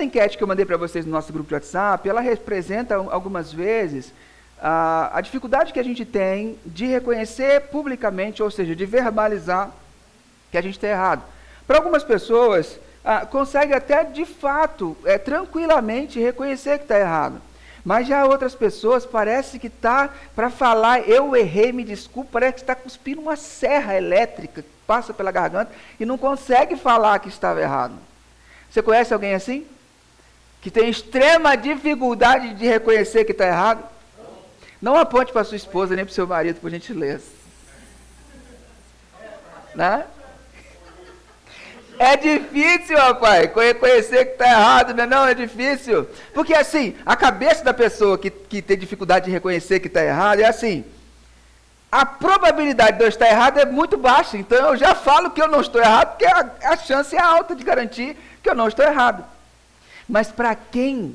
A enquete que eu mandei para vocês no nosso grupo de WhatsApp, ela representa algumas vezes a dificuldade que a gente tem de reconhecer publicamente, ou seja, de verbalizar que a gente está errado. Para algumas pessoas, consegue até de fato, tranquilamente reconhecer que está errado. Mas já outras pessoas parece que está para falar, eu errei, me desculpe, parece que está cuspindo uma serra elétrica que passa pela garganta e não consegue falar que estava errado. Você conhece alguém assim? Que tem extrema dificuldade de reconhecer que está errado? Não aponte para sua esposa nem para o seu marido, por gentileza. Né? É difícil, rapaz, reconhecer que está errado, não é difícil. Porque assim, a cabeça da pessoa que tem dificuldade de reconhecer que está errado é assim, a probabilidade de eu estar errado é muito baixa, então eu já falo que eu não estou errado, porque a chance é alta de garantir que eu não estou errado. Mas para quem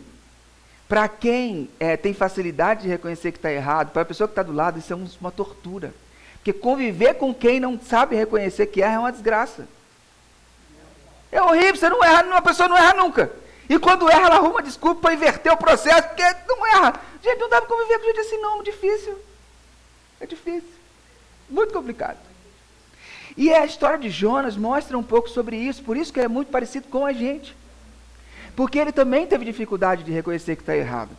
tem facilidade de reconhecer que está errado, para a pessoa que está do lado, isso é uma tortura. Porque conviver com quem não sabe reconhecer que erra é uma desgraça. É horrível, você não erra, uma pessoa não erra nunca. E quando erra, ela arruma desculpa para inverter o processo, porque não erra. Gente, não dá para conviver com gente assim não, difícil. É difícil. Muito complicado. E a história de Jonas mostra um pouco sobre isso, por isso que é muito parecido com a gente. Porque ele também teve dificuldade de reconhecer que está errado.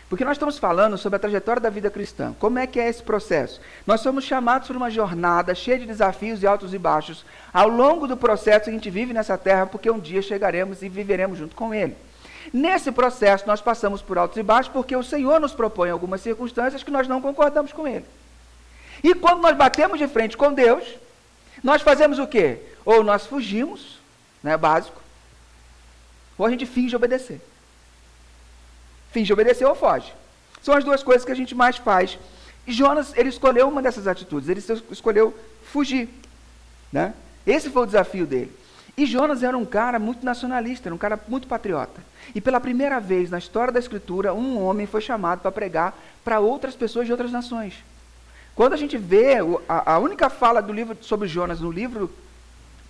Porque nós estamos falando sobre a trajetória da vida cristã. Como é que é esse processo? Nós somos chamados por uma jornada cheia de desafios e altos e baixos. Ao longo do processo a gente vive nessa terra, porque um dia chegaremos e viveremos junto com ele. Nesse processo nós passamos por altos e baixos, porque o Senhor nos propõe algumas circunstâncias que nós não concordamos com ele. E quando nós batemos de frente com Deus, nós fazemos o quê? Ou nós fugimos, né, básico, ou a gente finge obedecer. Finge obedecer ou foge. São as duas coisas que a gente mais faz. E Jonas, ele escolheu uma dessas atitudes. Ele escolheu fugir. Né? Esse foi o desafio dele. E Jonas era um cara muito nacionalista, era um cara muito patriota. E pela primeira vez na história da Escritura, um homem foi chamado para pregar para outras pessoas de outras nações. Quando a gente vê a única fala do livro sobre Jonas no livro,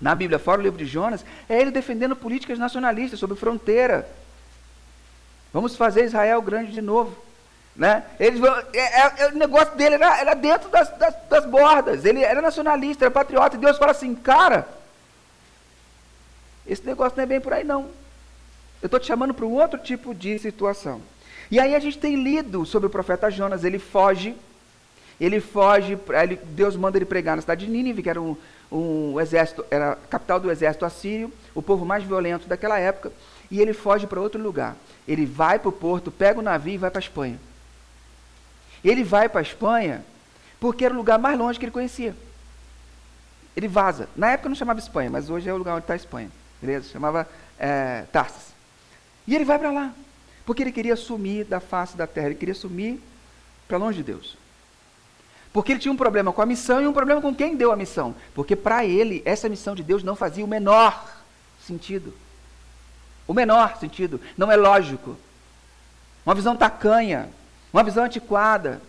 na Bíblia, fora o livro de Jonas, é ele defendendo políticas nacionalistas sobre fronteira. Vamos fazer Israel grande de novo. Né? O negócio dele era dentro das bordas. Ele era nacionalista, era patriota. E Deus fala assim, cara, esse negócio não é bem por aí não. Eu estou te chamando para um outro tipo de situação. E aí a gente tem lido sobre o profeta Jonas. Ele foge, Deus manda ele pregar na cidade de Nínive, que era um exército, era a capital do exército assírio, o povo mais violento daquela época, e ele foge para outro lugar. Ele vai para o porto, pega o navio e vai para a Espanha. Ele vai para a Espanha porque era o lugar mais longe que ele conhecia. Ele vaza. Na época não chamava Espanha, mas hoje é o lugar onde está a Espanha. Beleza? Chamava Tarsis. E ele vai para lá, porque ele queria sumir da face da terra, ele queria sumir para longe de Deus. Porque ele tinha um problema com a missão e um problema com quem deu a missão. Porque para ele, essa missão de Deus não fazia o menor sentido. O menor sentido. Não é lógico. Uma visão tacanha. Uma visão antiquada.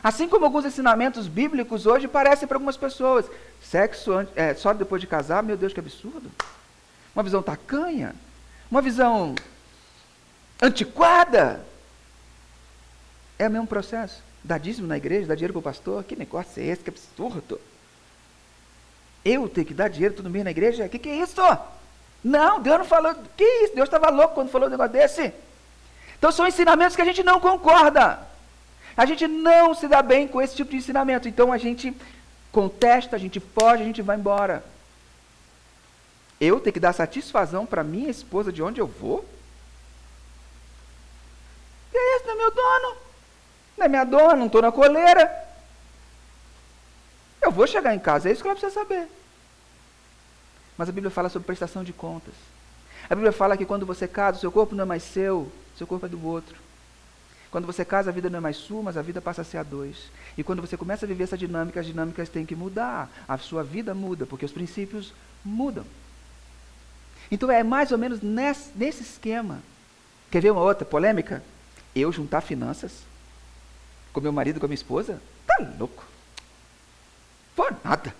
Assim como alguns ensinamentos bíblicos hoje parecem para algumas pessoas. Sexo só depois de casar, meu Deus, que absurdo. Uma visão tacanha. Uma visão antiquada. É o mesmo processo. Dar dízimo na igreja, dar dinheiro para o pastor, que negócio é esse, que absurdo. Eu tenho que dar dinheiro todo mês na igreja? Que é isso? Não, Deus não falou, que isso? Deus estava louco quando falou um negócio desse. Então são ensinamentos que a gente não concorda. A gente não se dá bem com esse tipo de ensinamento. Então a gente contesta, a gente foge, a gente vai embora. Eu tenho que dar satisfação para minha esposa de onde eu vou? Que é isso? Não é meu dono? Não é minha dona, não estou na coleira. Eu vou chegar em casa, é isso que ela precisa saber. Mas a Bíblia fala sobre prestação de contas. A Bíblia fala que quando você casa, o seu corpo não é mais seu corpo é do outro. Quando você casa, a vida não é mais sua, mas a vida passa a ser a dois. E quando você começa a viver essa dinâmica, as dinâmicas têm que mudar. A sua vida muda, porque os princípios mudam. Então é mais ou menos nesse esquema. Quer ver uma outra polêmica? Eu juntar finanças com meu marido, com a minha esposa? Tá louco. Por nada.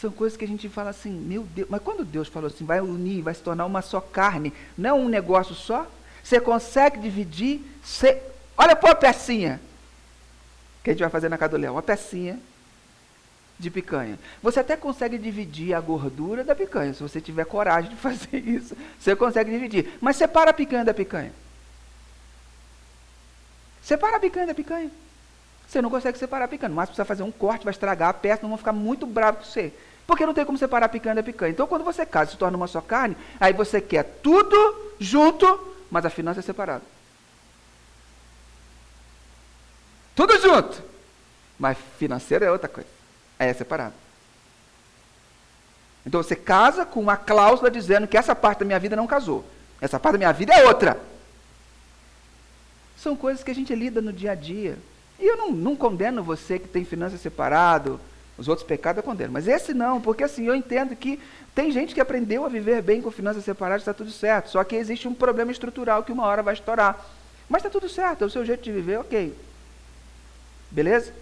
São coisas que a gente fala assim, meu Deus, mas quando Deus falou assim, vai unir, vai se tornar uma só carne, não é um negócio só? Você consegue dividir, olha pô a pecinha, que a gente vai fazer na casa do Léo, uma pecinha de picanha. Você até consegue dividir a gordura da picanha, se você tiver coragem de fazer isso, você consegue dividir. Mas separa a picanha da picanha. Separa a picanha da picanha. Você não consegue separar a picanha, mas precisa fazer um corte, vai estragar a peça, não vão ficar muito bravos com você. Porque não tem como separar a picanha da picanha. Então, quando você casa e se torna uma só carne, aí você quer tudo junto, mas a finança é separada. Tudo junto, mas financeiro é outra coisa. Aí é separado. Então você casa com uma cláusula dizendo que essa parte da minha vida não casou. Essa parte da minha vida é outra. São coisas que a gente lida no dia a dia. E eu não condeno você que tem finanças separado, os outros pecados eu condeno. Mas esse não, porque assim, eu entendo que tem gente que aprendeu a viver bem com finanças separadas, está tudo certo. Só que existe um problema estrutural que uma hora vai estourar. Mas está tudo certo, é o seu jeito de viver, ok. Beleza?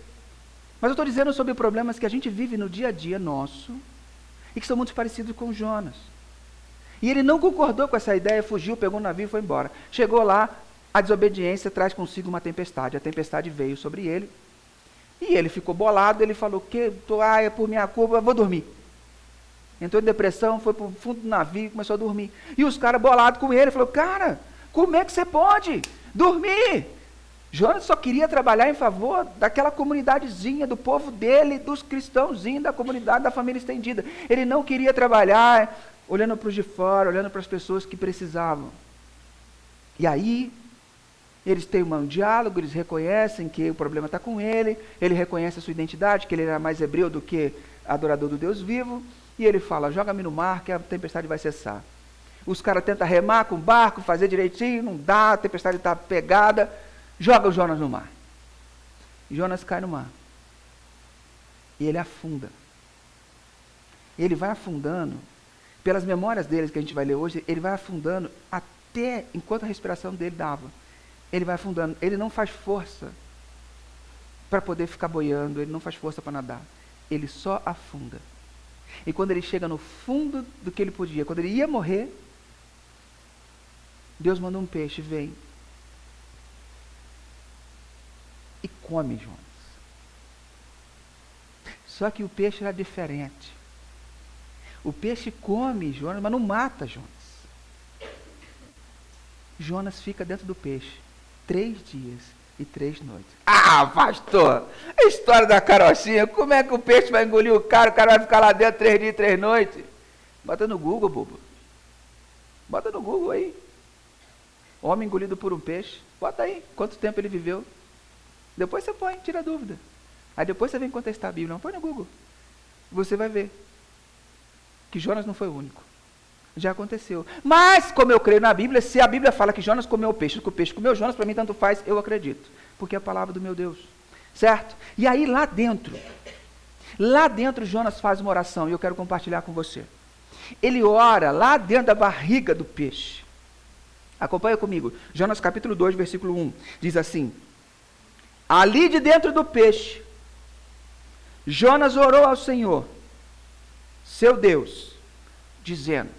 Mas eu estou dizendo sobre problemas que a gente vive no dia a dia nosso e que são muito parecidos com Jonas. E ele não concordou com essa ideia, fugiu, pegou um navio e foi embora. Chegou lá, a desobediência traz consigo uma tempestade. A tempestade veio sobre ele e ele ficou bolado. Ele falou que é por minha culpa, eu vou dormir. Entrou em depressão, foi para o fundo do navio e começou a dormir. E os caras bolados com ele, falou, cara, como é que você pode dormir? Jonas só queria trabalhar em favor daquela comunidadezinha, do povo dele, dos cristãozinhos, da comunidade, da família estendida. Ele não queria trabalhar olhando para os de fora, olhando para as pessoas que precisavam. E aí, eles têm um diálogo, eles reconhecem que o problema está com ele reconhece a sua identidade, que ele era mais hebreu do que adorador do Deus vivo, e ele fala, joga-me no mar que a tempestade vai cessar. Os caras tentam remar com o barco, fazer direitinho, não dá, a tempestade está pegada, joga o Jonas no mar. Jonas cai no mar. E ele afunda. Ele vai afundando, pelas memórias deles que a gente vai ler hoje, ele vai afundando até enquanto a respiração dele dava. Ele vai afundando. Ele não faz força para poder ficar boiando, ele não faz força para nadar. Ele só afunda. E quando ele chega no fundo do que ele podia, quando ele ia morrer, Deus manda um peixe, vem e come Jonas. Só que o peixe era diferente. O peixe come Jonas, mas não mata Jonas. Jonas fica dentro do peixe 3 dias e 3 noites. Ah, pastor! A história da carochinha, como é que o peixe vai engolir o cara vai ficar lá dentro 3 dias e 3 noites? Bota no Google, bobo. Bota no Google aí. Homem engolido por um peixe. Bota aí, quanto tempo ele viveu. Depois você põe, tira a dúvida. Aí depois você vem contestar a Bíblia. Não, põe no Google. Você vai ver que Jonas não foi o único. Já aconteceu. Mas, como eu creio na Bíblia, se a Bíblia fala que Jonas comeu o peixe, que o peixe comeu Jonas, para mim tanto faz, eu acredito. Porque é a palavra do meu Deus. Certo? E aí lá dentro Jonas faz uma oração, e eu quero compartilhar com você. Ele ora lá dentro da barriga do peixe. Acompanha comigo. Jonas capítulo 2, versículo 1. Diz assim: ali de dentro do peixe, Jonas orou ao Senhor, seu Deus, dizendo: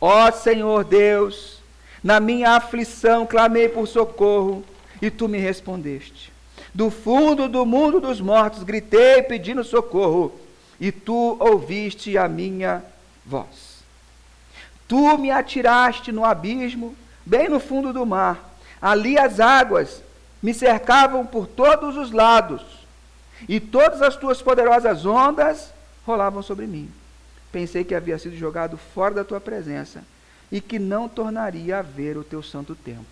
ó Senhor Deus, na minha aflição clamei por socorro, e tu me respondeste. Do fundo do mundo dos mortos gritei pedindo socorro, e tu ouviste a minha voz. Tu me atiraste no abismo, bem no fundo do mar. Ali as águas me cercavam por todos os lados, e todas as tuas poderosas ondas rolavam sobre mim. Pensei que havia sido jogado fora da tua presença, e que não tornaria a ver o teu santo templo.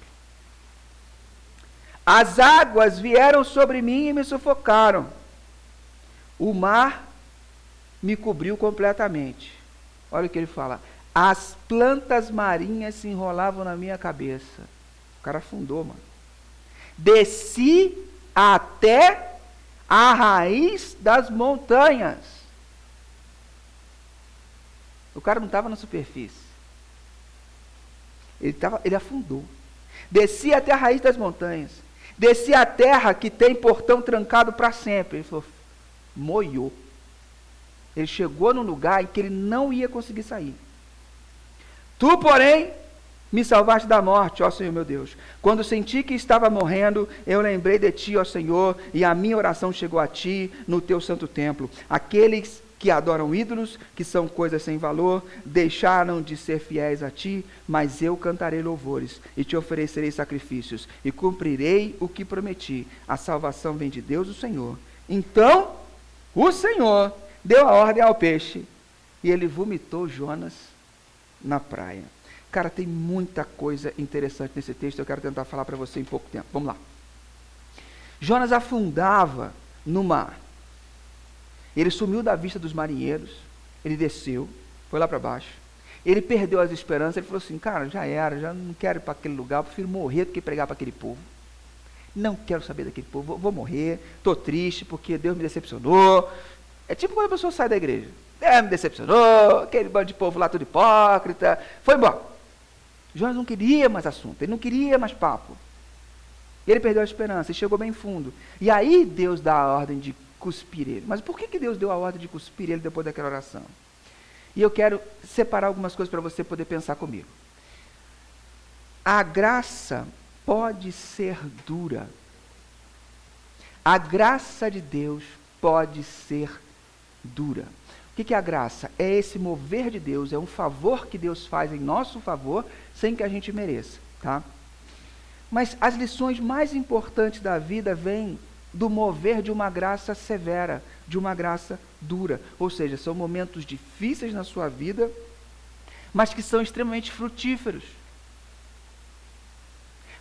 As águas vieram sobre mim e me sufocaram. O mar me cobriu completamente. Olha o que ele fala. As plantas marinhas se enrolavam na minha cabeça. O cara afundou, mano. Desci até a raiz das montanhas. O cara não estava na superfície. Ele afundou. Desci até a raiz das montanhas. Desci a terra que tem portão trancado para sempre. Ele falou, moiou. Ele chegou num lugar em que ele não ia conseguir sair. Tu, porém, me salvaste da morte, ó Senhor meu Deus. Quando senti que estava morrendo, eu lembrei de ti, ó Senhor, e a minha oração chegou a ti no teu santo templo. Aqueles que adoram ídolos, que são coisas sem valor, deixaram de ser fiéis a ti, mas eu cantarei louvores e te oferecerei sacrifícios e cumprirei o que prometi. A salvação vem de Deus, o Senhor. Então, o Senhor deu a ordem ao peixe e ele vomitou Jonas na praia. Cara, tem muita coisa interessante nesse texto, eu quero tentar falar para você em pouco tempo. Vamos lá. Jonas afundava no mar. Ele sumiu da vista dos marinheiros, ele desceu, foi lá para baixo. Ele perdeu as esperanças, ele falou assim, cara, já era, já não quero ir para aquele lugar, eu prefiro morrer do que pregar para aquele povo. Não quero saber daquele povo, vou morrer, estou triste porque Deus me decepcionou. É tipo quando a pessoa sai da igreja. Deus me decepcionou, aquele bando de povo lá tudo hipócrita, foi embora. Jonas não queria mais assunto, ele não queria mais papo. Ele perdeu a esperança e chegou bem fundo. E aí Deus dá a ordem de cuspir ele. Mas por que Deus deu a ordem de cuspir ele depois daquela oração? E eu quero separar algumas coisas para você poder pensar comigo. A graça pode ser dura. A graça de Deus pode ser dura. O que é a graça? É esse mover de Deus, é um favor que Deus faz em nosso favor, sem que a gente mereça, tá? Mas as lições mais importantes da vida vêm do mover de uma graça severa, de uma graça dura. Ou seja, são momentos difíceis na sua vida, mas que são extremamente frutíferos.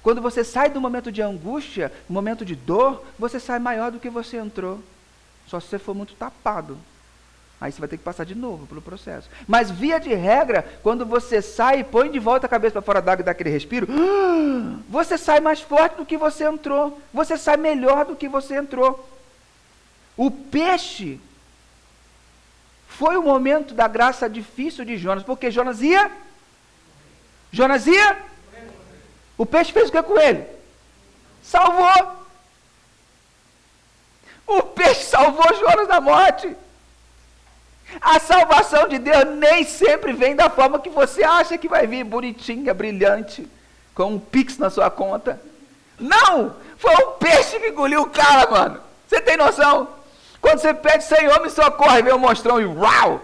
Quando você sai do momento de angústia, do momento de dor, você sai maior do que você entrou. Só se você for muito tapado. Aí você vai ter que passar de novo pelo processo. Mas via de regra, quando você sai e põe de volta a cabeça para fora d'água e dá aquele respiro, você sai mais forte do que você entrou. Você sai melhor do que você entrou. O peixe foi o momento da graça difícil de Jonas, porque Jonas ia? O peixe fez o que com ele? Salvou. O peixe salvou Jonas da morte. A salvação de Deus nem sempre vem da forma que você acha que vai vir, bonitinha, brilhante, com um pix na sua conta. Não! Foi um peixe que engoliu o cara, mano. Você tem noção? Quando você pede, Senhor, me socorre, vem um monstrão e uau!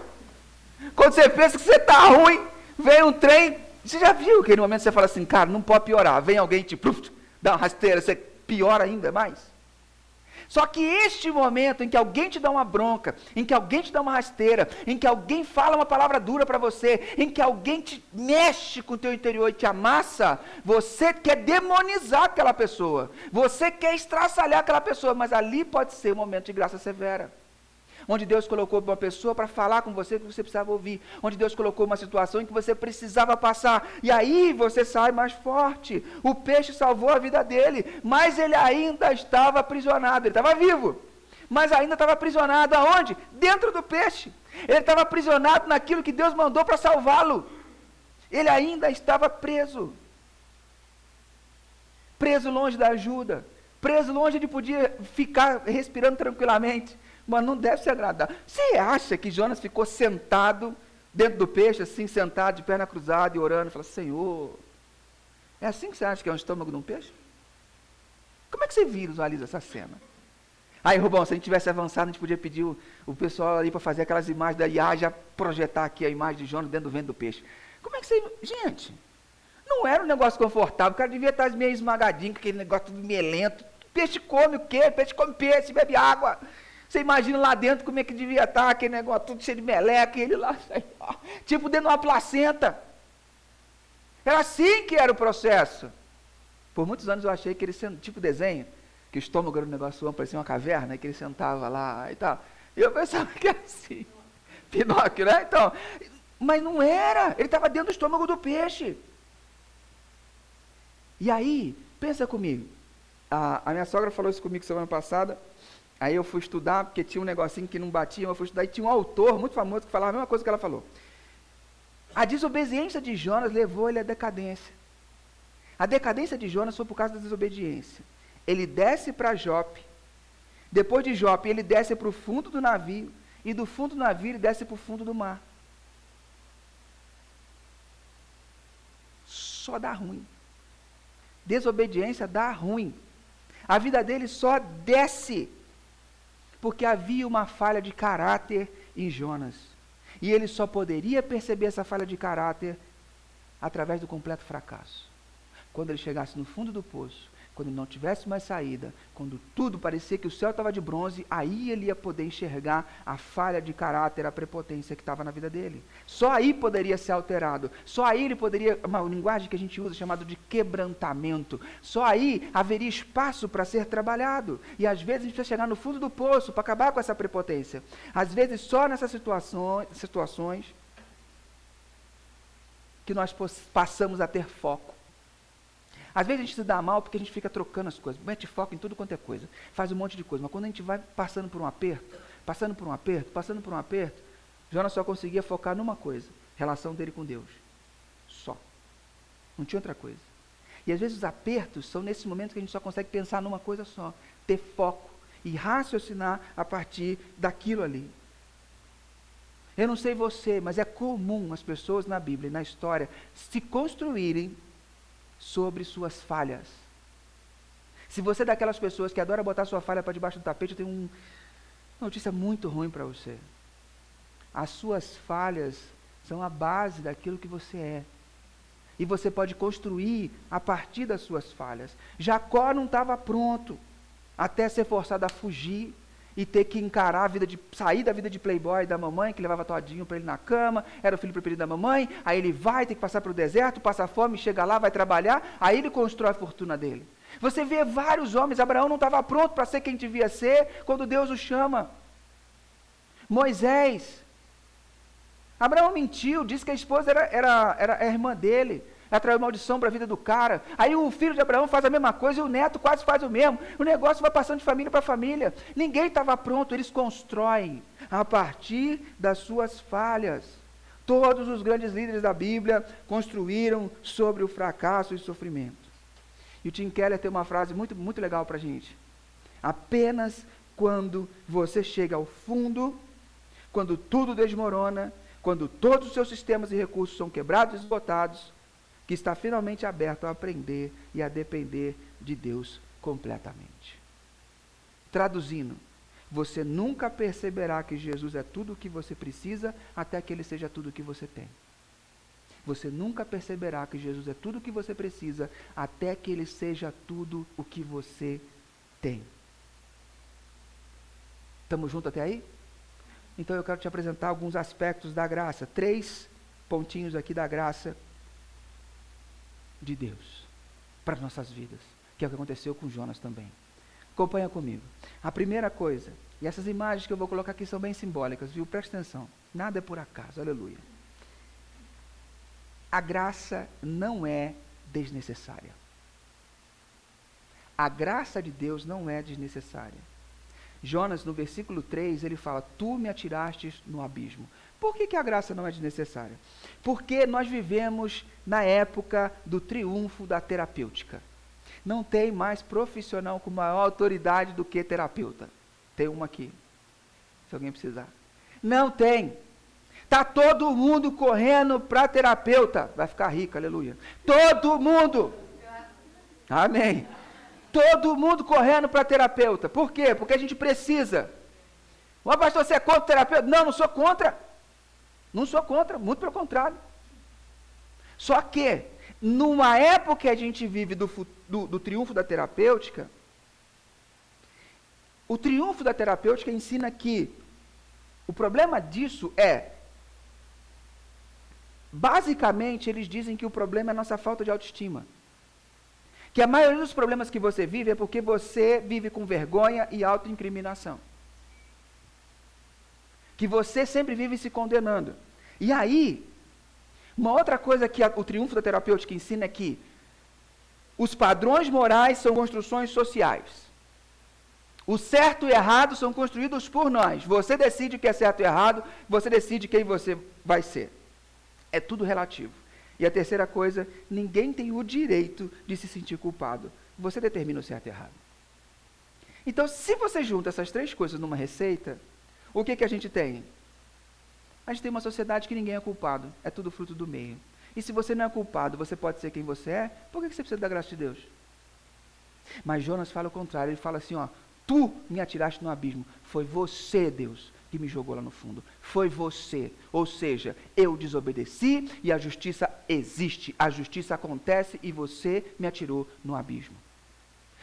Quando você pensa que você está ruim, vem um trem. Você já viu aquele momento que você fala assim, cara, não pode piorar. Vem alguém te dá uma rasteira, você piora ainda mais. Só que este momento em que alguém te dá uma bronca, em que alguém te dá uma rasteira, em que alguém fala uma palavra dura para você, em que alguém te mexe com o teu interior e te amassa, você quer demonizar aquela pessoa, você quer estraçalhar aquela pessoa, mas ali pode ser um momento de graça severa. Onde Deus colocou uma pessoa para falar com você que você precisava ouvir, onde Deus colocou uma situação em que você precisava passar, e aí você sai mais forte. O peixe salvou a vida dele, mas ele ainda estava aprisionado, ele estava vivo, mas ainda estava aprisionado aonde? Dentro do peixe. Ele estava aprisionado naquilo que Deus mandou para salvá-lo. Ele ainda estava preso longe da ajuda, preso longe de poder ficar respirando tranquilamente. Mas não deve se agradar. Você acha que Jonas ficou sentado dentro do peixe, assim, sentado, de perna cruzada e orando, e falou, Senhor, é assim que você acha que é um estômago de um peixe? Como é que você visualiza essa cena? Aí, Rubão, se a gente tivesse avançado, a gente podia pedir o pessoal ali para fazer aquelas imagens da IA, já projetar aqui a imagem de Jonas dentro do ventre do peixe. Como é que você... Gente, não era um negócio confortável, o cara devia estar meio esmagadinho, com aquele negócio tudo melento. Peixe come o quê? Peixe come peixe, bebe água. Você imagina lá dentro como é que devia estar, aquele negócio tudo cheio de meleca, e ele lá, tipo dentro de uma placenta. Era assim que era o processo. Por muitos anos eu achei que ele, tipo desenho, que o estômago era um negócio amplo, parecia uma caverna, e que ele sentava lá e tal. E eu pensava que era assim, Pinóquio, né? Então, mas não era, ele estava dentro do estômago do peixe. E aí, pensa comigo, a minha sogra falou isso comigo semana passada. Aí eu fui estudar, porque tinha um negocinho que não batia, eu fui estudar, e tinha um autor muito famoso que falava a mesma coisa que ela falou. A desobediência de Jonas levou ele à decadência. A decadência de Jonas foi por causa da desobediência. Ele desce para Jope, depois de Jope ele desce para o fundo do navio, e do fundo do navio ele desce para o fundo do mar. Só dá ruim. Desobediência dá ruim. A vida dele só desce porque havia uma falha de caráter em Jonas. E ele só poderia perceber essa falha de caráter através do completo fracasso. Quando ele chegasse no fundo do poço, quando ele não tivesse mais saída, quando tudo parecia que o céu estava de bronze, aí ele ia poder enxergar a falha de caráter, a prepotência que estava na vida dele. Só aí poderia ser alterado. Só aí ele poderia, uma linguagem que a gente usa chamada de quebrantamento. Só aí haveria espaço para ser trabalhado. E às vezes a gente precisa chegar no fundo do poço para acabar com essa prepotência. Às vezes só nessas situações que nós passamos a ter foco. Às vezes a gente se dá mal porque a gente fica trocando as coisas, mete foco em tudo quanto é coisa, faz um monte de coisa, mas quando a gente vai passando por um aperto, Jonas só conseguia focar numa coisa, relação dele com Deus, só, não tinha outra coisa. E às vezes os apertos são nesses momentos que a gente só consegue pensar numa coisa só, ter foco e raciocinar a partir daquilo ali. Eu não sei você, mas é comum as pessoas na Bíblia e na história se construírem sobre suas falhas. Se você é daquelas pessoas que adora botar sua falha para debaixo do tapete, eu tenho uma notícia muito ruim para você. As suas falhas são a base daquilo que você é. E você pode construir a partir das suas falhas. Jacó não estava pronto até ser forçado a fugir e ter que encarar a vida sair da vida de playboy da mamãe, que levava todinho para ele na cama, era o filho preferido da mamãe, aí ele vai ter que passar para o deserto, passa fome, chega lá, vai trabalhar, aí ele constrói a fortuna dele. Você vê vários homens, Abraão não estava pronto para ser quem devia ser, quando Deus o chama. Moisés, Abraão mentiu, disse que a esposa era a irmã dele, ela traiu maldição para a vida do cara. Aí o filho de Abraão faz a mesma coisa e o neto quase faz o mesmo. O negócio vai passando de família para família. Ninguém estava pronto, eles constroem a partir das suas falhas. Todos os grandes líderes da Bíblia construíram sobre o fracasso e o sofrimento. E o Tim Keller tem uma frase muito, muito legal para a gente. Apenas quando você chega ao fundo, quando tudo desmorona, quando todos os seus sistemas e recursos são quebrados e esgotados, que está finalmente aberto a aprender e a depender de Deus completamente. Traduzindo, você nunca perceberá que Jesus é tudo o que você precisa até que Ele seja tudo o que você tem. Você nunca perceberá que Jesus é tudo o que você precisa até que Ele seja tudo o que você tem. Estamos juntos até aí? Então eu quero te apresentar alguns aspectos da graça. 3 pontinhos aqui da graça de Deus para as nossas vidas, que é o que aconteceu com Jonas também. Acompanha comigo. A primeira coisa, e essas imagens que eu vou colocar aqui são bem simbólicas, viu? Presta atenção. Nada é por acaso, aleluia. A graça não é desnecessária. A graça de Deus não é desnecessária. Jonas, no versículo 3, ele fala, tu me atiraste no abismo. Por que a graça não é desnecessária? Porque nós vivemos na época do triunfo da terapêutica. Não tem mais profissional com maior autoridade do que terapeuta. Tem uma aqui, se alguém precisar. Não tem. Está todo mundo correndo para terapeuta. Vai ficar rico, aleluia. Todo mundo. Amém. Todo mundo correndo para terapeuta. Por quê? Porque a gente precisa. Mas pastor, você é contra o terapeuta? Não, não sou contra. Não sou contra, muito pelo contrário. Só que, numa época que a gente vive do triunfo da terapêutica, o triunfo da terapêutica ensina que o problema disso basicamente, eles dizem que o problema é a nossa falta de autoestima. Que a maioria dos problemas que você vive é porque você vive com vergonha e autoincriminação. Que você sempre vive se condenando. E aí, uma outra coisa que o triunfo da terapêutica ensina é que os padrões morais são construções sociais. O certo e errado são construídos por nós. Você decide o que é certo e errado, você decide quem você vai ser. É tudo relativo. E a terceira coisa, ninguém tem o direito de se sentir culpado. Você determina o certo e errado. Então, se você junta essas 3 coisas numa receita, o que a gente tem? A gente tem uma sociedade que ninguém é culpado, é tudo fruto do meio. E se você não é culpado, você pode ser quem você é, por que você precisa da graça de Deus? Mas Jonas fala o contrário, ele fala assim, ó, tu me atiraste no abismo, foi você, Deus, que me jogou lá no fundo, foi você, ou seja, eu desobedeci e a justiça existe, a justiça acontece e você me atirou no abismo.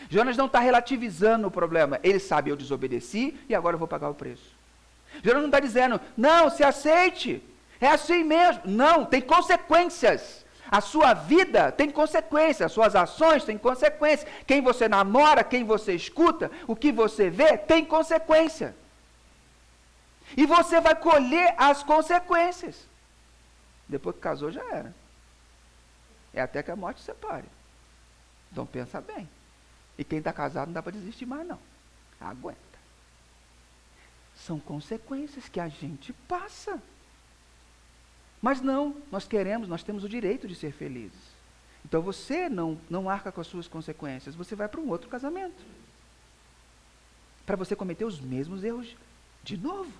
Jonas não está relativizando o problema, ele sabe, eu desobedeci e agora eu vou pagar o preço. Jonas não está dizendo, não, se aceite, é assim mesmo, não, tem consequências. A sua vida tem consequências, as suas ações têm consequências. Quem você namora, quem você escuta, o que você vê, tem consequência. E você vai colher as consequências. Depois que casou, já era. É até que a morte separe. Então pensa bem. E quem está casado não dá para desistir mais não. Aguenta. São consequências que a gente passa. Mas não, nós temos o direito de ser felizes. Então você não arca com as suas consequências, você vai para um outro casamento. Para você cometer os mesmos erros de novo.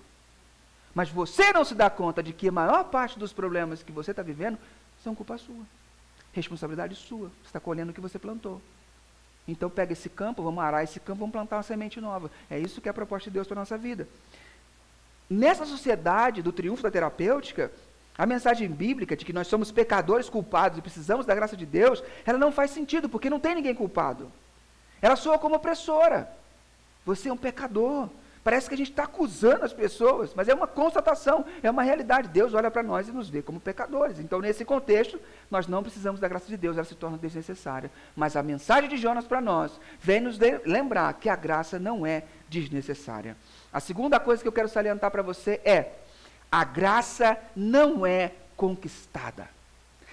Mas você não se dá conta de que a maior parte dos problemas que você está vivendo são culpa sua. Responsabilidade sua. Você está colhendo o que você plantou. Então pega esse campo, vamos arar esse campo, vamos plantar uma semente nova. É isso que é a proposta de Deus para a nossa vida. Nessa sociedade do triunfo da terapêutica, a mensagem bíblica de que nós somos pecadores culpados e precisamos da graça de Deus, ela não faz sentido, porque não tem ninguém culpado. Ela soa como opressora. Você é um pecador. Parece que a gente está acusando as pessoas, mas é uma constatação, é uma realidade. Deus olha para nós e nos vê como pecadores. Então, nesse contexto, nós não precisamos da graça de Deus, ela se torna desnecessária. Mas a mensagem de Jonas para nós vem nos lembrar que a graça não é desnecessária. A segunda coisa que eu quero salientar para você é: a graça não é conquistada.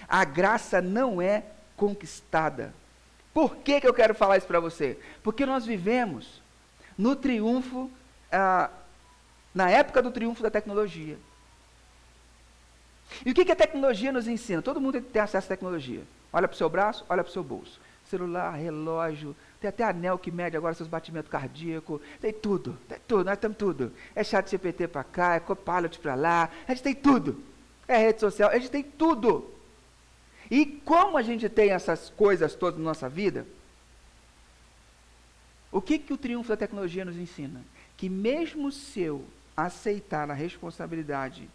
A graça não é conquistada. Por que eu quero falar isso para você? Porque nós vivemos no triunfo, na época do triunfo da tecnologia. E o que a tecnologia nos ensina? Todo mundo tem acesso à tecnologia. Olha para o seu braço, olha para o seu bolso. Celular, relógio, tem até anel que mede agora seus batimentos cardíacos, tem tudo, nós temos tudo. É ChatGPT para cá, é Copilot para lá, a gente tem tudo. É rede social, a gente tem tudo. E como a gente tem essas coisas todas na nossa vida, o que o triunfo da tecnologia nos ensina? Que mesmo se eu aceitar a responsabilidade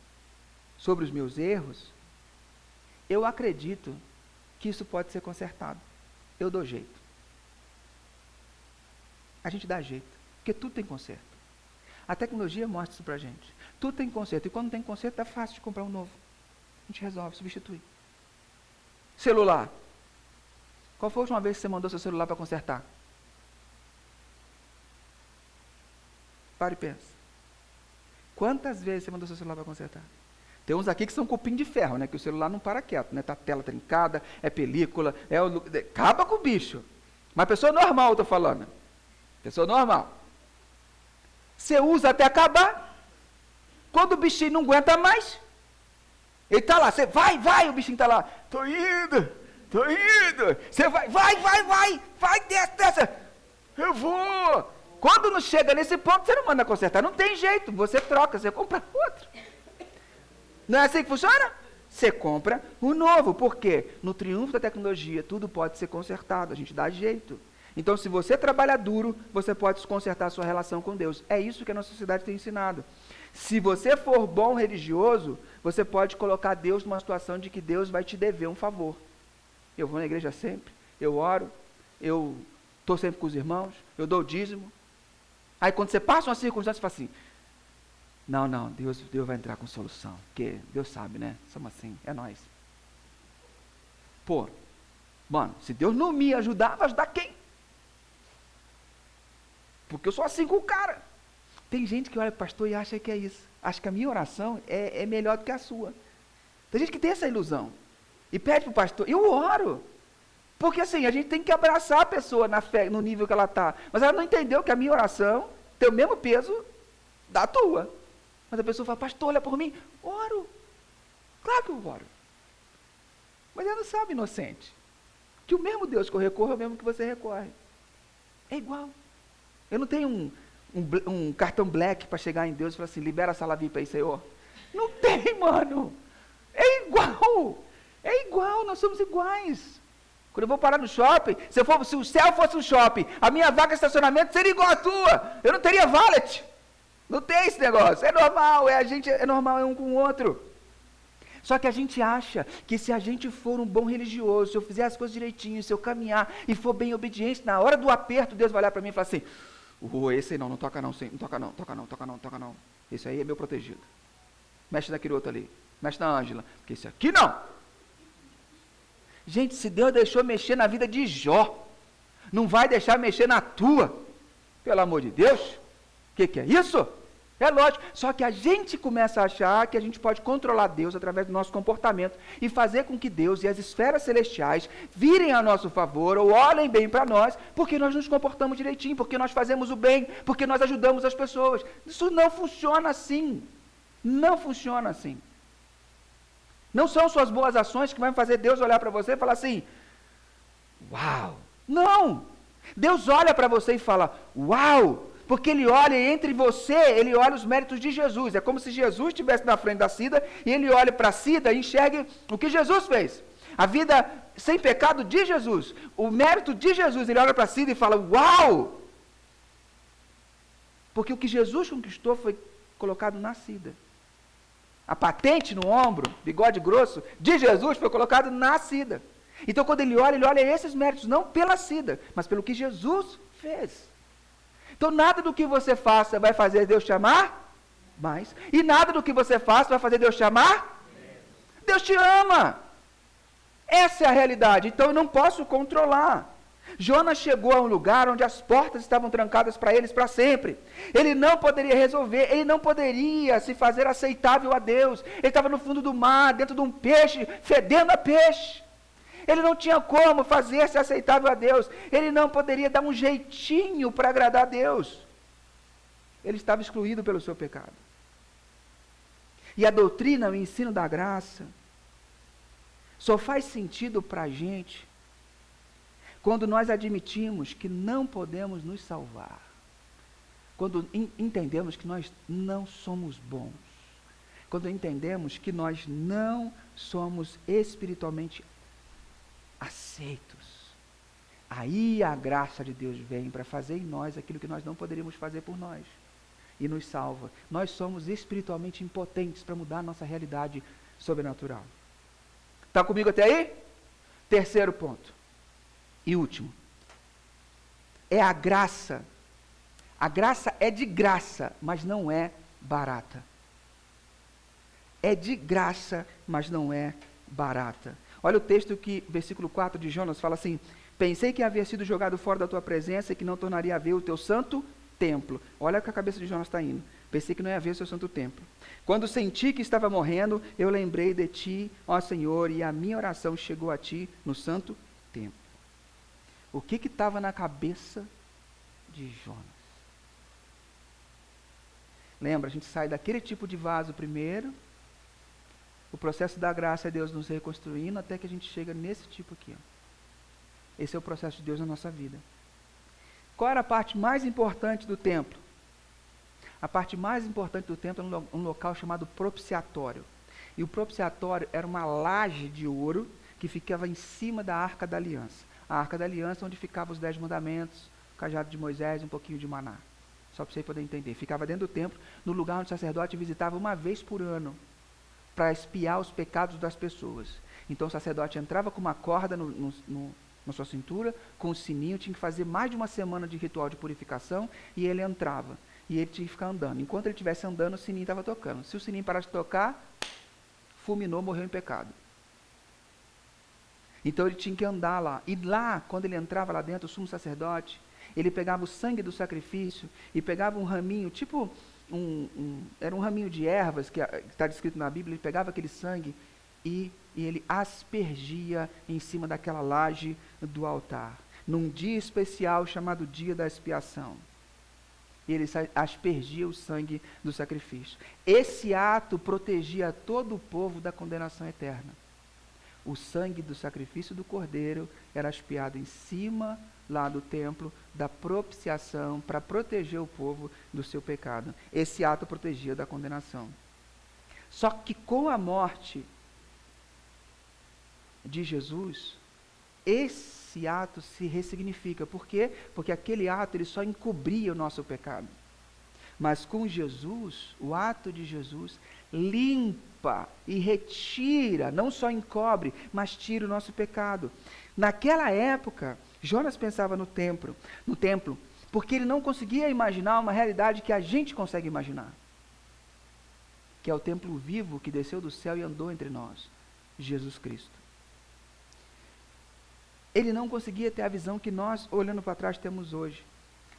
sobre os meus erros, eu acredito que isso pode ser consertado. Eu dou jeito. A gente dá jeito, porque tudo tem conserto. A tecnologia mostra isso pra gente. Tudo tem conserto, e quando tem conserto é fácil de comprar um novo. A gente resolve, substitui. Celular. Qual foi a última vez que você mandou seu celular para consertar? Para e pensa. Quantas vezes você mandou seu celular para consertar? Tem uns aqui que são cupim de ferro, né? Que o celular não para quieto, né? Tá a tela trincada, é película, acaba com o bicho. Mas pessoa normal, eu estou falando. Pessoa normal. Você usa até acabar. Quando o bichinho não aguenta mais, ele está lá, você vai, o bichinho está lá. Tô indo. Você vai, desce. Eu vou. Quando não chega nesse ponto, você não manda consertar. Não tem jeito, você troca, você compra outro. Não é assim que funciona? Você compra um novo. Por quê? No triunfo da tecnologia, tudo pode ser consertado, a gente dá jeito. Então, se você trabalha duro, você pode consertar a sua relação com Deus. É isso que a nossa sociedade tem ensinado. Se você for bom religioso, você pode colocar Deus numa situação de que Deus vai te dever um favor. Eu vou na igreja sempre, eu oro, eu estou sempre com os irmãos, eu dou o dízimo. Aí quando você passa uma circunstância, você fala assim, não, Deus vai entrar com solução, porque Deus sabe, né? Somos assim, é nós. Pô, mano, se Deus não me ajudar, vai ajudar quem? Porque eu sou assim com o cara. Tem gente que olha para o pastor e acha que é isso. Acha que a minha oração é melhor do que a sua. Tem gente que tem essa ilusão. E pede para o pastor, eu oro. Porque assim, a gente tem que abraçar a pessoa na fé, no nível que ela está. Mas ela não entendeu que a minha oração tem o mesmo peso da tua. Mas a pessoa fala, pastor, olha por mim. Oro. Claro que eu oro. Mas ela não sabe, inocente, que o mesmo Deus que eu recorro é o mesmo que você recorre. É igual. Eu não tenho um cartão black para chegar em Deus e falar assim, libera a sala VIP aí, Senhor. Não tem, mano. É igual, nós somos iguais. Quando eu vou parar no shopping, se o céu fosse um shopping, a minha vaga de estacionamento seria igual a tua. Eu não teria valet. Não tem esse negócio. É normal, é normal, é um com o outro. Só que a gente acha que se a gente for um bom religioso, se eu fizer as coisas direitinho, se eu caminhar e for bem obediente, na hora do aperto, Deus vai olhar para mim e falar assim, esse aí não toca não, não toca não. Esse aí é meu protegido. Mexe naquele outro ali, mexe na Ângela, porque esse aqui não. Gente, se Deus deixou mexer na vida de Jó, não vai deixar mexer na tua, pelo amor de Deus. O que é isso? É lógico, só que a gente começa a achar que a gente pode controlar Deus através do nosso comportamento e fazer com que Deus e as esferas celestiais virem a nosso favor ou olhem bem para nós, porque nós nos comportamos direitinho, porque nós fazemos o bem, porque nós ajudamos as pessoas. Isso não funciona assim. Não funciona assim. Não são suas boas ações que vão fazer Deus olhar para você e falar assim, uau! Não! Deus olha para você e fala, uau! Porque ele olha entre você, ele olha os méritos de Jesus. É como se Jesus estivesse na frente da Cida e ele olha para a Cida e enxerga o que Jesus fez. A vida sem pecado de Jesus, o mérito de Jesus, ele olha para a Cida e fala, uau! Porque o que Jesus conquistou foi colocado na Cida. A patente no ombro, bigode grosso, de Jesus foi colocado na Cida. Então quando ele olha esses méritos, não pela Cida, mas pelo que Jesus fez. Então nada do que você faça vai fazer Deus te amar mais. E nada do que você faça vai fazer Deus te amar. Deus te ama. Essa é a realidade. Então eu não posso controlar. Jonas chegou a um lugar onde as portas estavam trancadas para eles para sempre. Ele não poderia resolver, ele não poderia se fazer aceitável a Deus. Ele estava no fundo do mar, dentro de um peixe, fedendo a peixe. Ele não tinha como fazer-se aceitável a Deus. Ele não poderia dar um jeitinho para agradar a Deus. Ele estava excluído pelo seu pecado. E a doutrina, o ensino da graça, só faz sentido para a gente quando nós admitimos que não podemos nos salvar. Quando entendemos que nós não somos bons. Quando entendemos que nós não somos espiritualmente aceitos. Aí a graça de Deus vem para fazer em nós aquilo que nós não poderíamos fazer por nós. E nos salva. Nós somos espiritualmente impotentes para mudar a nossa realidade sobrenatural. Está comigo até aí? Terceiro ponto. E último. É a graça. A graça é de graça, mas não é barata. É de graça, mas não é barata. Olha o texto que, versículo 4 de Jonas, fala assim, pensei que havia sido jogado fora da tua presença e que não tornaria a ver o teu santo templo. Olha que a cabeça de Jonas está indo. Pensei que não ia ver o seu santo templo. Quando senti que estava morrendo, eu lembrei de ti, ó Senhor, e a minha oração chegou a ti no santo templo. O que estava na cabeça de Jonas? Lembra, a gente sai daquele tipo de vaso primeiro. O processo da graça é Deus nos reconstruindo até que a gente chega nesse tipo aqui. Ó. Esse é o processo de Deus na nossa vida. Qual era a parte mais importante do templo? A parte mais importante do templo era um local chamado propiciatório. E o propiciatório era uma laje de ouro que ficava em cima da Arca da Aliança. A Arca da Aliança onde ficavam os 10 mandamentos, o cajado de Moisés e um pouquinho de maná. Só para você poder entender. Ficava dentro do templo, no lugar onde o sacerdote visitava uma vez por ano, para espiar os pecados das pessoas. Então o sacerdote entrava com uma corda na sua cintura, com o sininho, tinha que fazer mais de uma semana de ritual de purificação, e ele entrava. E ele tinha que ficar andando. Enquanto ele estivesse andando, o sininho estava tocando. Se o sininho parasse de tocar, fulminou, morreu em pecado. Então ele tinha que andar lá. E lá, quando ele entrava lá dentro, o sumo sacerdote, ele pegava o sangue do sacrifício e pegava um raminho, tipo... era um raminho de ervas que está descrito na Bíblia. Ele pegava aquele sangue e ele aspergia em cima daquela laje do altar, num dia especial chamado dia da expiação. E ele aspergia o sangue do sacrifício. Esse ato protegia todo o povo da condenação eterna. O sangue do sacrifício do cordeiro era espiado em cima lá do templo da propiciação para proteger o povo do seu pecado. Esse ato protegia da condenação. Só que com a morte de Jesus, esse ato se ressignifica. Por quê? Porque aquele ato ele só encobria o nosso pecado. Mas com Jesus, o ato de Jesus limpa e retira, não só encobre, mas tira o nosso pecado. Naquela época, Jonas pensava no templo, porque ele não conseguia imaginar uma realidade que a gente consegue imaginar, que é o templo vivo que desceu do céu e andou entre nós, Jesus Cristo. Ele não conseguia ter a visão que nós, olhando para trás, temos hoje.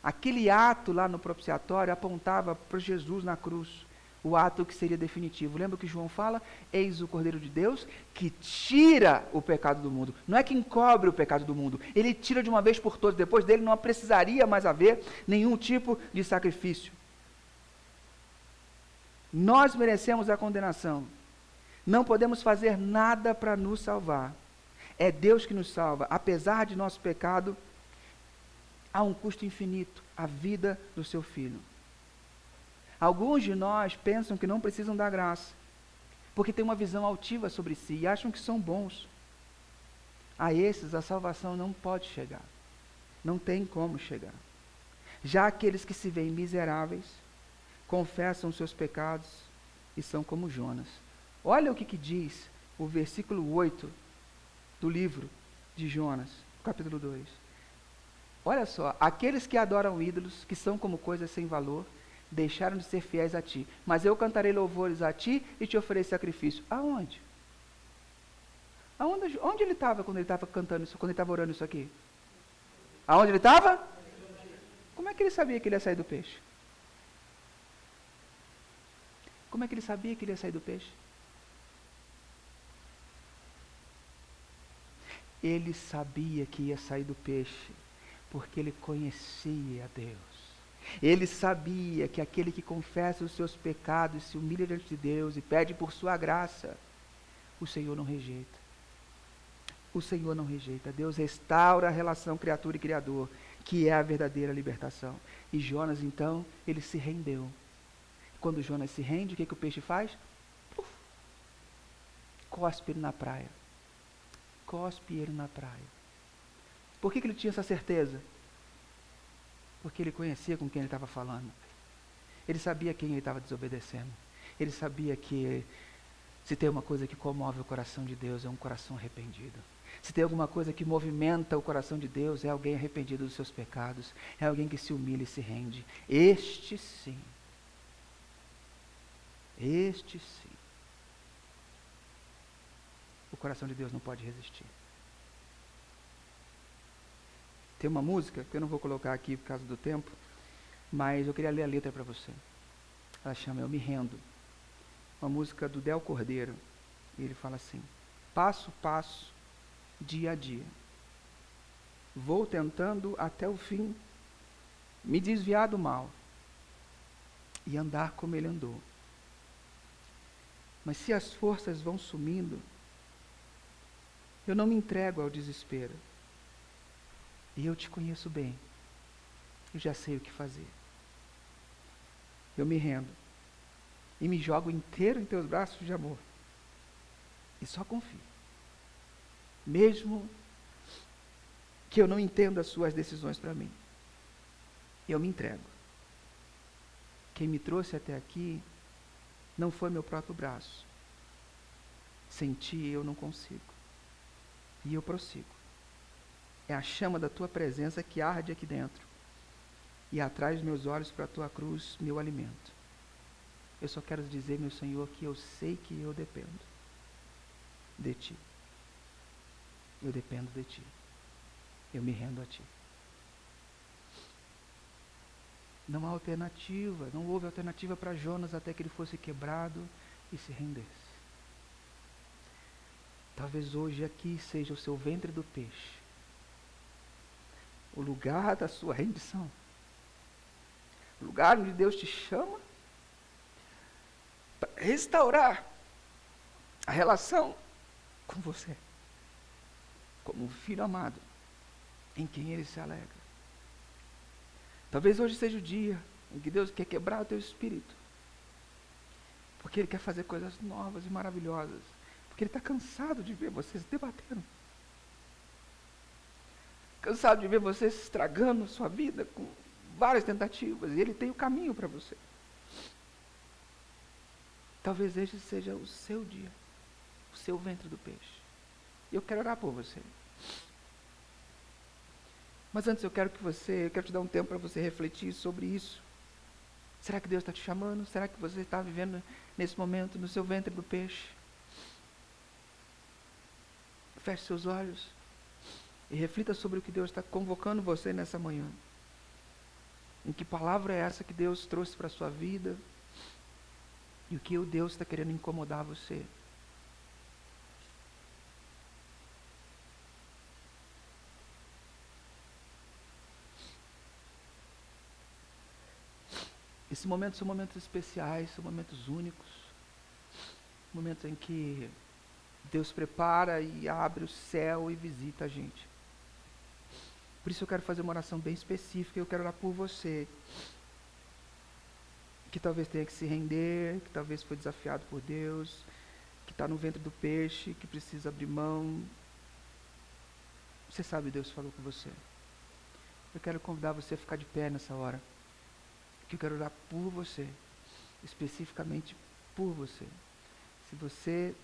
Aquele ato lá no propiciatório apontava para Jesus na cruz, o ato que seria definitivo. Lembra o que João fala? Eis o Cordeiro de Deus que tira o pecado do mundo. Não é que encobre o pecado do mundo, ele tira de uma vez por todas. Depois dele não precisaria mais haver nenhum tipo de sacrifício. Nós merecemos a condenação. Não podemos fazer nada para nos salvar. É Deus que nos salva. Apesar de nosso pecado, há um custo infinito, a vida do seu Filho. Alguns de nós pensam que não precisam da graça, porque têm uma visão altiva sobre si e acham que são bons. A esses a salvação não pode chegar. Não tem como chegar. Já aqueles que se veem miseráveis, confessam seus pecados e são como Jonas. Olha o que diz o versículo 8 do livro de Jonas, capítulo 2. Olha só, aqueles que adoram ídolos, que são como coisas sem valor, deixaram de ser fiéis a ti. Mas eu cantarei louvores a ti e te oferecerei sacrifício. Aonde? Onde ele estava quando ele estava cantando isso, quando ele estava orando isso aqui? Aonde ele estava? Como é que ele sabia que ele ia sair do peixe? Como é que ele sabia que ele ia sair do peixe? Ele sabia que ia sair do peixe, porque ele conhecia a Deus. Ele sabia que aquele que confessa os seus pecados, se humilha diante de Deus e pede por sua graça, o Senhor não rejeita. O Senhor não rejeita. Deus restaura a relação criatura e criador, que é a verdadeira libertação. E Jonas, então, ele se rendeu. Quando Jonas se rende, o que o peixe faz? Puf, cospe ele na praia. Cospe ele na praia. Por que ele tinha essa certeza? Porque ele conhecia com quem ele estava falando. Ele sabia quem ele estava desobedecendo. Ele sabia que se tem uma coisa que comove o coração de Deus, é um coração arrependido. Se tem alguma coisa que movimenta o coração de Deus, é alguém arrependido dos seus pecados. É alguém que se humilha e se rende. Este sim. O coração de Deus não pode resistir. Tem uma música, que eu não vou colocar aqui por causa do tempo, mas eu queria ler a letra para você. Ela chama Eu Me Rendo. Uma música do Del Cordeiro. E ele fala assim: passo a passo, dia a dia, vou tentando até o fim me desviar do mal e andar como ele andou. Mas se as forças vão sumindo, eu não me entrego ao desespero. E eu te conheço bem. Eu já sei o que fazer. Eu me rendo. E me jogo inteiro em teus braços de amor. E só confio. Mesmo que eu não entenda as suas decisões para mim. Eu me entrego. Quem me trouxe até aqui não foi meu próprio braço. Sem ti eu não consigo. E eu prossigo. É a chama da tua presença que arde aqui dentro. E atrai os meus olhos para a tua cruz, meu alimento. Eu só quero dizer, meu Senhor, que eu sei que eu dependo de ti. Eu dependo de ti. Eu me rendo a ti. Não há alternativa. Não houve alternativa para Jonas até que ele fosse quebrado e se rendesse. Talvez hoje aqui seja o seu ventre do peixe. O lugar da sua rendição. O lugar onde Deus te chama para restaurar a relação com você. como um filho amado, em quem Ele se alegra. Talvez hoje seja o dia em que Deus quer quebrar o teu espírito, porque Ele quer fazer coisas novas e maravilhosas, porque Ele está cansado de ver vocês debatendo, cansado de ver vocês estragando sua vida com várias tentativas, e Ele tem o caminho para você. Talvez este seja o seu dia, o seu ventre do peixe. E eu quero orar por você. Mas antes eu quero te dar um tempo para você refletir sobre isso. Será que Deus está te chamando? Será que você está vivendo nesse momento no seu ventre do peixe? Feche seus olhos e reflita sobre o que Deus está convocando você nessa manhã. Em que palavra é essa que Deus trouxe para a sua vida? E o que o Deus está querendo incomodar você? Esses momentos são momentos especiais, são momentos únicos. Momentos em que Deus prepara e abre o céu e visita a gente. Por isso eu quero fazer uma oração bem específica. Eu quero orar por você, que talvez tenha que se render, que talvez foi desafiado por Deus, que está no ventre do peixe, que precisa abrir mão. Você sabe, Deus falou com você. Eu quero convidar você a ficar de pé nessa hora, que eu quero orar por você, especificamente por você. Se você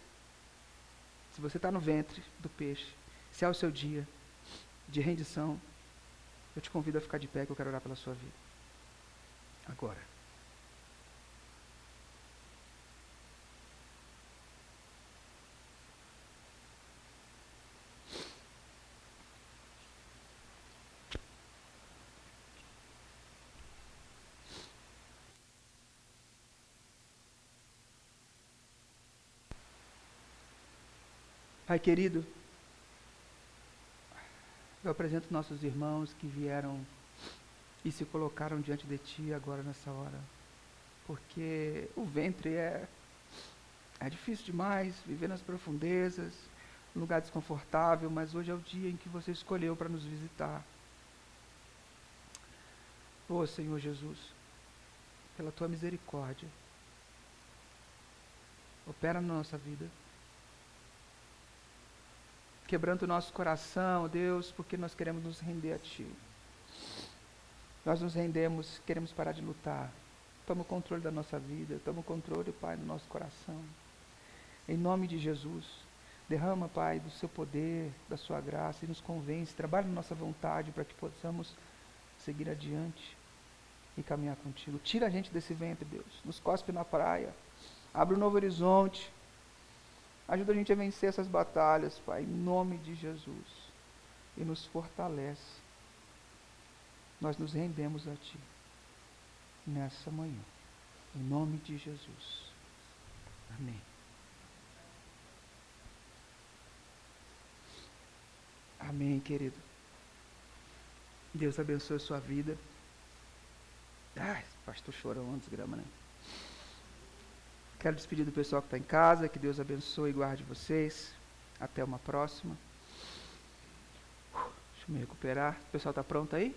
está no ventre do peixe, se é o seu dia de rendição, eu te convido a ficar de pé, que eu quero orar pela sua vida. Agora. Pai querido, eu apresento nossos irmãos que vieram e se colocaram diante de Ti agora nessa hora, porque o ventre é difícil demais, viver nas profundezas, um lugar desconfortável, mas hoje é o dia em que você escolheu para nos visitar. Ô Senhor Jesus, pela Tua misericórdia, opera na nossa vida, quebrando o nosso coração, Deus, porque nós queremos nos render a Ti. Nós nos rendemos, queremos parar de lutar. Toma o controle da nossa vida, toma o controle, Pai, do nosso coração. Em nome de Jesus, derrama, Pai, do Seu poder, da Sua graça e nos convence, trabalha na nossa vontade para que possamos seguir adiante e caminhar contigo. Tira a gente desse ventre, Deus, nos cospe na praia, abre um novo horizonte, ajuda a gente a vencer essas batalhas, Pai, em nome de Jesus, e nos fortalece. Nós nos rendemos a Ti nessa manhã, em nome de Jesus. Amém. Amém, querido. Deus abençoe a sua vida. Ai, pastor chorão, desgrama, né? Quero despedir do pessoal que está em casa. Que Deus abençoe e guarde vocês. Até uma próxima. Deixa eu me recuperar. O pessoal está pronto aí?